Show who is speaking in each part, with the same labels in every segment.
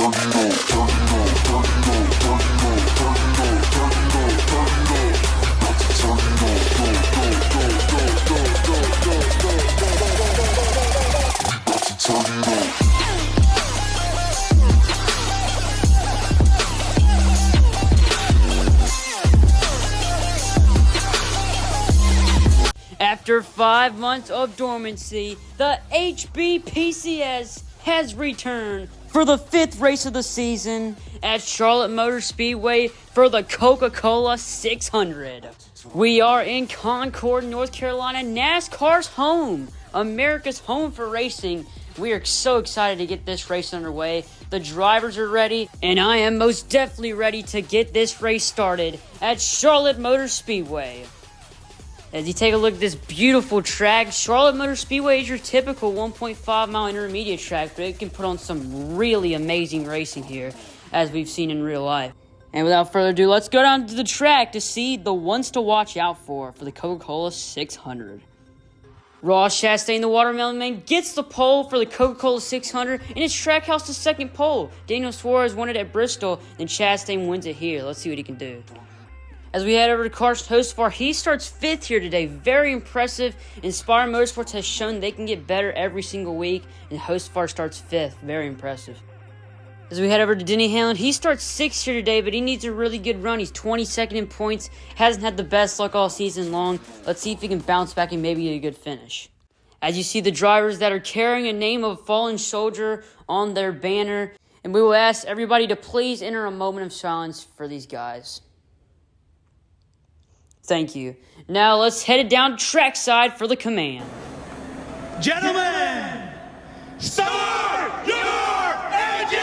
Speaker 1: After 5 months of dormancy, the HBPCS has returned for the 5th race of the season at Charlotte Motor Speedway for the Coca-Cola 600. We are in Concord, North Carolina, NASCAR's home, America's home for racing. We are so excited to get this race underway. The drivers are ready, and I am most definitely ready to get this race started at Charlotte Motor Speedway. As you take a look at this beautiful track, Charlotte Motor Speedway is your typical 1.5 mile intermediate track, but it can put on some really amazing racing here, as we've seen in real life. And without further ado, let's go down to the track to see the ones to watch out for the Coca-Cola 600. Ross Chastain, the Watermelon Man, gets the pole for the Coca-Cola 600, and it's Trackhouse the second pole. Daniel Suarez won it at Bristol, and Chastain wins it here. Let's see what he can do. As we head over to Carson Hocevar, he starts 5th here today. Very impressive. Inspire Motorsports has shown they can get better every single week, and Hocevar starts 5th. Very impressive. As we head over to Denny Hamlin, he starts 6th here today, but he needs a really good run. He's 22nd in points. Hasn't had the best luck all season long. Let's see if he can bounce back and maybe get a good finish. As you see the drivers that are carrying a name of a fallen soldier on their banner, and we will ask everybody to please enter a moment of silence for these guys. Thank you. Now let's head it down trackside for the command.
Speaker 2: Gentlemen, start your engine!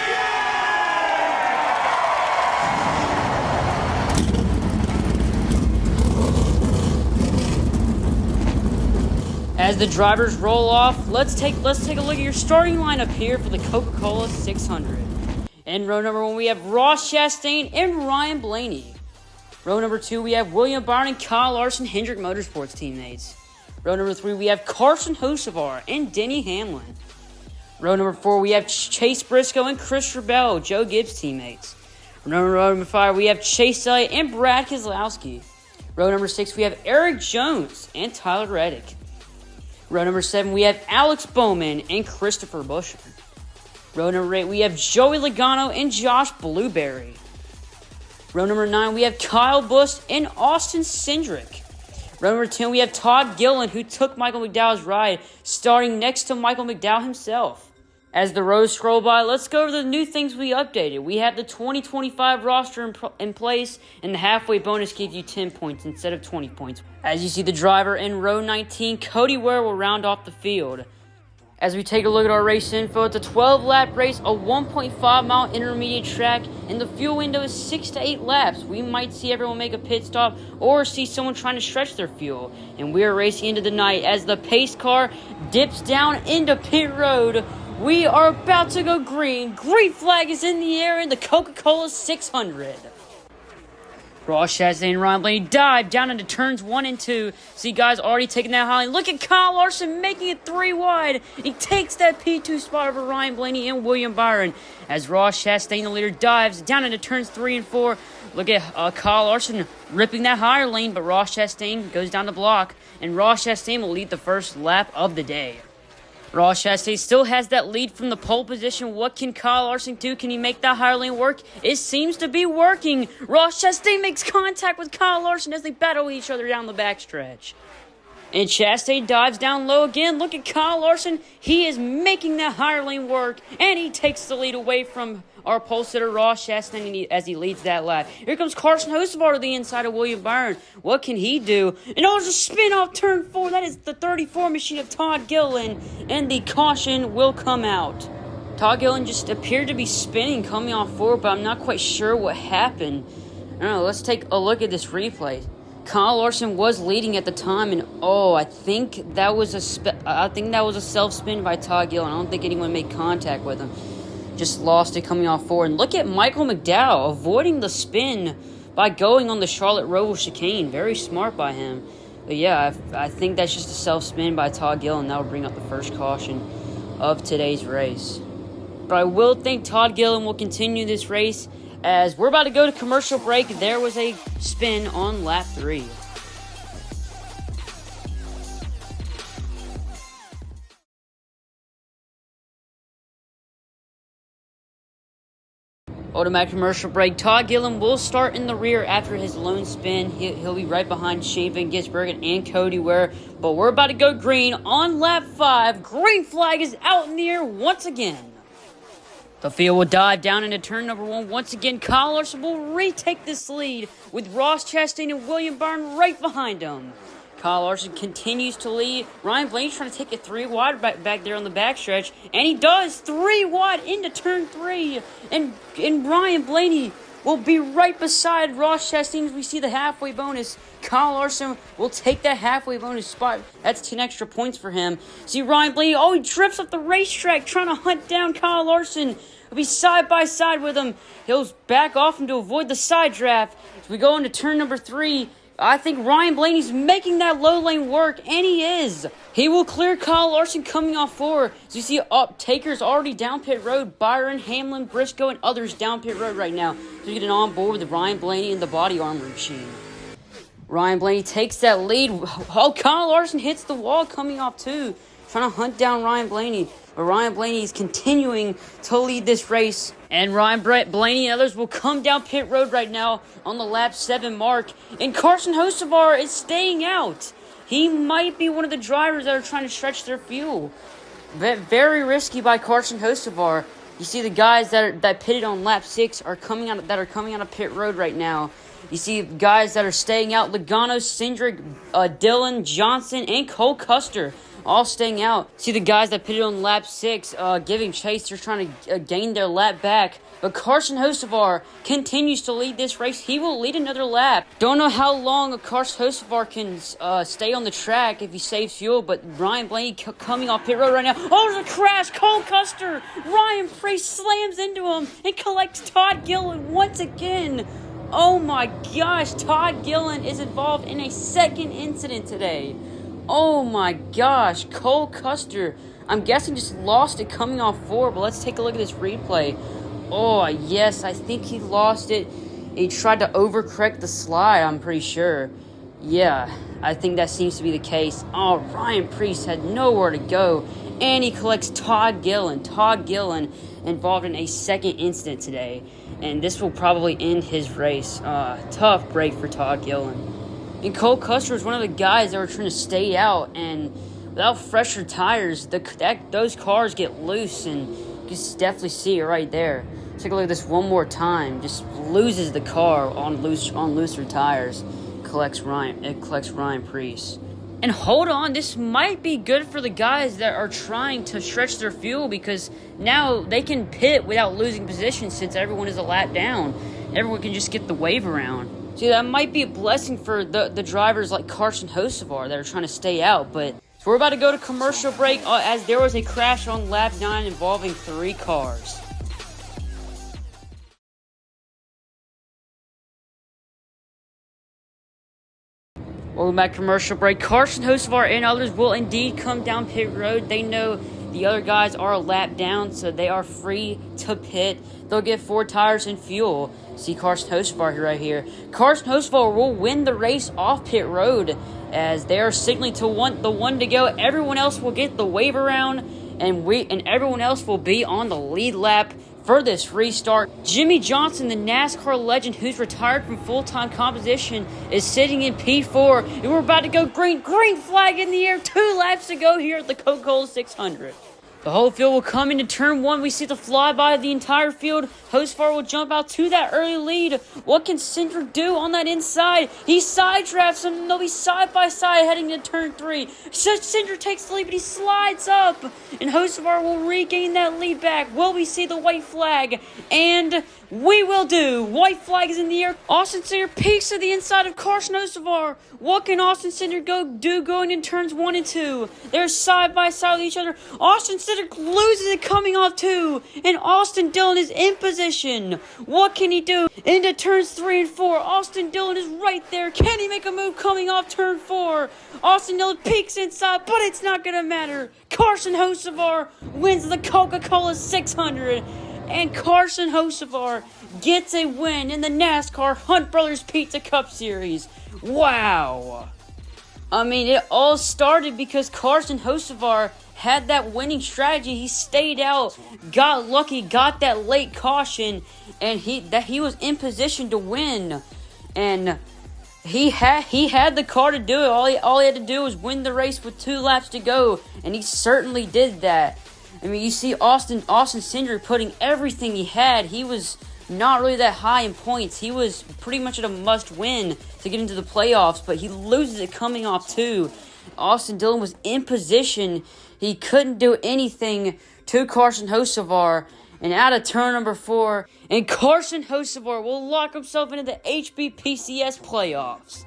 Speaker 1: As the drivers roll off, let's take a look at your starting lineup here for the Coca-Cola 600. In row number 1, we have Ross Chastain and Ryan Blaney. Row number 2, we have William Byron and Kyle Larson, Hendrick Motorsports teammates. Row number 3, we have Carson Hocevar and Denny Hamlin. Row number 4, we have Chase Briscoe and Christopher Bell, Joe Gibbs teammates. Row number 5, we have Chase Elliott and Brad Keselowski. Row number 6, we have Eric Jones and Tyler Reddick. Row number 7, we have Alex Bowman and Christopher Buescher. Row number 8, we have Joey Logano and Josh Blueberry. Row number 9, we have Kyle Busch and Austin Cindric. Row number 10, we have Todd Gilliland, who took Michael McDowell's ride, starting next to Michael McDowell himself. As the rows scroll by, let's go over the new things we updated. We have the 2025 roster in place, and the halfway bonus gives you 10 points instead of 20 points. As you see the driver in row 19, Cody Ware will round off the field. As we take a look at our race info, it's a 12-lap race, a 1.5-mile intermediate track, and the fuel window is 6 to 8 laps. We might see everyone make a pit stop or see someone trying to stretch their fuel. And we are racing into the night as the pace car dips down into pit road. We are about to go green. Green flag is in the air in the Coca-Cola 600. Ross Chastain and Ryan Blaney dive down into turns 1 and 2. See guys already taking that high line. Look at Kyle Larson making it 3 wide. He takes that P2 spot over Ryan Blaney and William Byron. As Ross Chastain, the leader, dives down into turns 3 and 4. Look at Kyle Larson ripping that higher lane, but Ross Chastain goes down the block. And Ross Chastain will lead the first lap of the day. Ross Chastain still has that lead from the pole position. What can Kyle Larson do? Can he make that higher lane work? It seems to be working. Ross Chastain makes contact with Kyle Larson as they battle each other down the backstretch. And Chastain dives down low again. Look at Kyle Larson. He is making that higher lane work, and he takes the lead away from our pole sitter Ross Chastain as he leads that lap. Here comes Carson Hocevar to the inside of William Byron. What can he do? And there's a spin off turn 4. That is the 34 machine of Todd Gilliland, and the caution will come out. Todd Gilliland just appeared to be spinning coming off forward, but I'm not quite sure what happened. I don't know. Let's take a look at this replay. Kyle Larson was leading at the time, and I think that was a self spin by Todd Gilliland. I don't think anyone made contact with him. Just lost it coming off forward. And look at Michael McDowell avoiding the spin by going on the Charlotte Roval chicane. Very smart by him. But yeah, I think that's just a self spin by Todd Gilliland. That will bring up the first caution of today's race. But I will think Todd Gillen will continue this race as we're about to go to commercial break. There was a spin on lap 3. Automatic commercial break. Todd Gillen will start in the rear after his lone spin. He'll be right behind Shaven, Gisbergen, and Cody Ware. But we're about to go green on lap 5. Green flag is out in the air once again. The field will dive down into turn number 1. Once again, Kyle Larson will retake this lead with Ross Chastain and William Byron right behind him. Kyle Larson continues to lead. Ryan Blaney's trying to take it 3 wide back there on the backstretch. And he does 3 wide into turn 3. And Ryan Blaney will be right beside Ross Chastain as we see the halfway bonus. Kyle Larson will take that halfway bonus spot. That's 10 extra points for him. See Ryan Blaney, he drifts up the racetrack trying to hunt down Kyle Larson. He'll be side by side with him. He'll back off him to avoid the side draft. As we go into turn number 3, I think Ryan Blaney's making that low lane work, and he is. He will clear Kyle Larson coming off 4. As you see, Taker's already down pit road. Byron, Hamlin, Briscoe, and others down pit road right now. So you get on board with Ryan Blaney and the body armor machine. Ryan Blaney takes that lead. Kyle Larson hits the wall coming off 2. Trying to hunt down Ryan Blaney. But Ryan Blaney is continuing to lead this race. And Ryan Blaney and others will come down pit road right now on the lap 7 mark. And Carson Hocevar is staying out. He might be one of the drivers that are trying to stretch their fuel. Very risky by Carson Hocevar. You see the guys that pitted on lap 6 are coming out of pit road right now. You see guys that are staying out. Logano, Cindric, Dillon, Johnson, and Cole Custer all staying out. See the guys that pitted on lap 6 giving chase. They're trying to gain their lap back. But Carson Hocevar continues to lead this race. He will lead another lap. Don't know how long Carson Hocevar can stay on the track if he saves fuel. But Ryan Blaney coming off pit road right now. Oh, there's a crash. Cole Custer. Ryan Preece slams into him and collects Todd Gillen once again. Oh my gosh. Todd Gillen is involved in a second incident today. Oh my gosh, Cole Custer, I'm guessing just lost it coming off 4, but let's take a look at this replay. Oh, yes, I think he lost it. He tried to overcorrect the slide, I'm pretty sure. Yeah, I think that seems to be the case. Oh, Ryan Preece had nowhere to go, and he collects Todd Gillen. Todd Gillen involved in a second incident today, and this will probably end his race. Tough break for Todd Gillen. And Cole Custer was one of the guys that were trying to stay out, and without fresher tires, those cars get loose, and you can definitely see it right there. Take a look at this one more time. Just loses the car on looser tires. Collects Ryan Preece. And hold on, this might be good for the guys that are trying to stretch their fuel because now they can pit without losing position since everyone is a lap down. Everyone can just get the wave around. See, that might be a blessing for the drivers like Carson Hocevar that are trying to stay out. But so we're about to go to commercial break as there was a crash on lap 9 involving 3 cars. Welcome back, commercial break. Carson Hocevar and others will indeed come down pit road. They know the other guys are a lap down, so they are free to pit. They'll get 4 tires and fuel. See Carson Hocevar here right here. Carson Hocevar will win the race off pit road as they are signaling to the one to go. Everyone else will get the wave around, and everyone else will be on the lead lap for this restart. Jimmy Johnson, the NASCAR legend who's retired from full-time competition, is sitting in P4, and we're about to go green flag in the air. 2 laps to go here at the Coca-Cola 600. The whole field will come into turn 1. We see the flyby of the entire field. Hocevar will jump out to that early lead. What can Cindric do on that inside? He side drafts him, and they'll be side by side heading to turn 3. Cindric takes the lead, but he slides up, and Hocevar will regain that lead back. Will we see the white flag? And we will do. White flag is in the air. Austin Cindric peeks to the inside of Carson Hocevar. What can Austin Cindric do going in turns 1 and 2? They're side by side with each other. Austin Cindric loses it coming off 2, and Austin Dillon is in position. What can he do? Into turns 3 and 4. Austin Dillon is right there. Can he make a move coming off turn 4? Austin Dillon peeks inside, but it's not going to matter. Carson Hocevar wins the Coca-Cola 600. And Carson Hocevar gets a win in the NASCAR Hunt Brothers Pizza Cup Series. Wow. I mean, it all started because Carson Hocevar had that winning strategy. He stayed out, got lucky, got that late caution, and he was in position to win. And he had the car to do it. All he had to do was win the race with 2 laps to go, and he certainly did that. I mean, you see Austin Cindric putting everything he had. He was not really that high in points. He was pretty much at a must-win to get into the playoffs, but he loses it coming off 2. Austin Dillon was in position. He couldn't do anything to Carson Hocevar, and out of turn number 4, and Carson Hocevar will lock himself into the HBPCS playoffs.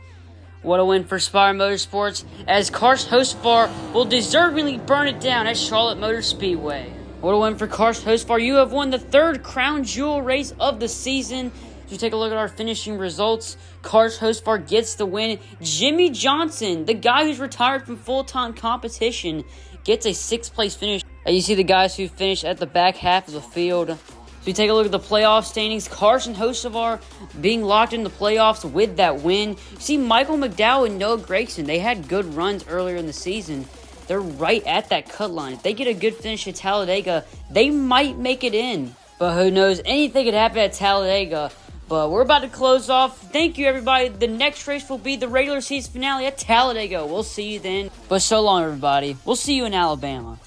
Speaker 1: What a win for Spire Motorsports, as Carson Hocevar will deservingly burn it down at Charlotte Motor Speedway. What a win for Carson Hocevar. You have won the 3rd crown jewel race of the season. If you take a look at our finishing results, Carson Hocevar gets the win. Jimmy Johnson, the guy who's retired from full-time competition, gets a 6th place finish. And you see the guys who finished at the back half of the field. So you take a look at the playoff standings. Carson Hocevar being locked in the playoffs with that win. You see Michael McDowell and Noah Gragson, they had good runs earlier in the season. They're right at that cut line. If they get a good finish at Talladega, they might make it in. But who knows? Anything could happen at Talladega. But we're about to close off. Thank you, everybody. The next race will be the regular season finale at Talladega. We'll see you then. But so long, everybody. We'll see you in Alabama.